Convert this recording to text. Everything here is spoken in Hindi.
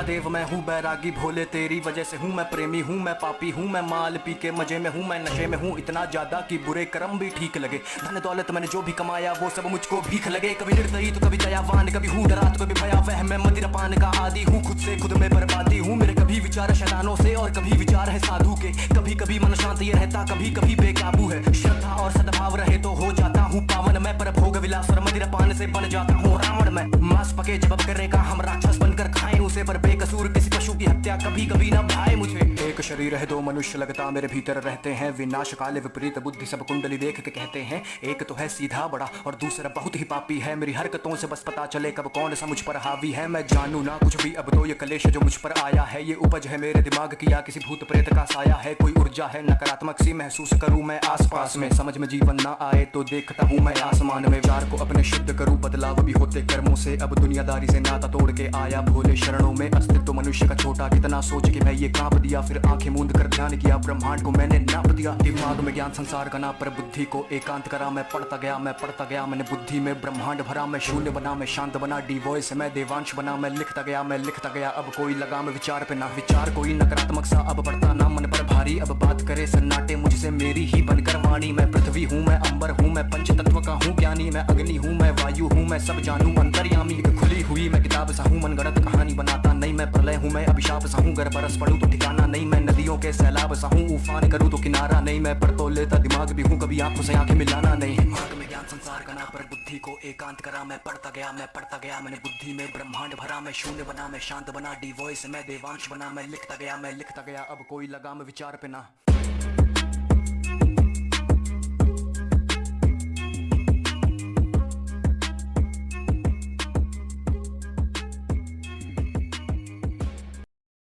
महादेव मैं हूँ बैरागी भोले तेरी वजह से हूँ मैं प्रेमी हूँ मैं पापी हूँ मैं माल पी के मजे में हूँ मैं नशे में हूँ इतना ज्यादा कि बुरे कर्म भी ठीक लगे। धन दौलत मैंने जो भी कमाया वो सब मुझको भीख लगे। कभी निर्दयी तो कभी दयावान कभी हूँ डरा तो कभी भयावह मैं मदिरापान का आदि हूँ खुद से खुद में बर्बादी हूँ। मेरे कभी विचार शैतानों से और कभी विचार है साधु के। कभी कभी मन शांत ये रहता कभी कभी बेकाबू है। श्रद्धा और सद्भाव रहे तो हो जाता हूँ पावन मैं पर भोग विलास और मदिरापान से बन जाता हूँ रावण मैं। मांस पके जब करेगा हम राक्षस बनकर खाएं उसे पर बेकसूर किसी पशु की हत्या कभी कभी ना भाए मुझे। एक शरीर है दो मनुष्य लगता मेरे भीतर रहते हैं विनाश काले विपरीत बुद्धि सब कुंडली देख के कहते हैं। एक तो है सीधा बड़ा और दूसरा बहुत ही पापी है। मेरी हरकतों से बस पता चले कब कौन सा मुझ पर हावी है। मैं जानू ना कुछ भी अब तो ये कलेश जो मुझ पर आया है ये उपज है मेरे दिमाग की या किसी भूत प्रेत का साया है। कोई ऊर्जा है नकारात्मक सी महसूस करूं मैं आसपास में। समझ में जीवन ना आए तो देखता हूं मैं आसमान में। विचार को अपने शुद्ध करूं बदलाव भी होते कर्मों से। अब दुनियादारी से नाता तोड़ के आया भोले शरणों में। अस्तित्व मनुष्य का छोटा कितना सोच के मैं ये कांप दिया। फिर आंखें मूंद कर ध्यान किया ब्रह्मांड को मैंने नाप दिया। दिमाग में ज्ञान संसार का नाप पर बुद्धि को एकांत करा। मैं पढ़ता गया मैंने बुद्धि में ब्रह्मांड भरा। मैं शून्य बना मैं शांत बना डी वॉइस मैं देवांश बना। मैं लिखता गया अब कोई लगाम विचार पे ना। विचार कोई नकारात्मक सा अब बढ़ता ना मन पर भारी। अब बात करे सन्नाटे मुझसे मेरी ही बनकर वाणी। मैं पृथ्वी हूँ मैं अंबर हूँ मैं पंच तत्व का हूँ ज्ञानी। मैं अग्नि हूँ मैं वायु हूँ मैं सब जानू अंतर्यामी। एक खुली हुई मैं किताब सा हूँ मनगढ़ंत कहानी बनाता नहीं। मैं प्रलय हूँ मैं अभिशाप सा हूँ गर बरस पड़ूं तो ठिकाना नहीं। मैं नदियों के सैलाब सा हूँ उफान करूँ तो किनारा नहीं। मैं पर तो लेता दिमाग भी हूँ कभी आंखों से आंखें मिलाना नहीं। दिमाग में ज्ञान संसार का ना पर बुद्धि को एकांत करा। मैं पढ़ता गया मैंने बुद्धि में ब्रह्मांड भरा। मैं शून्य बना मैं शांत बना डी वॉइस मैं देवांश बना। मैं लिखता गया अब कोई लगाम विचार पे ना।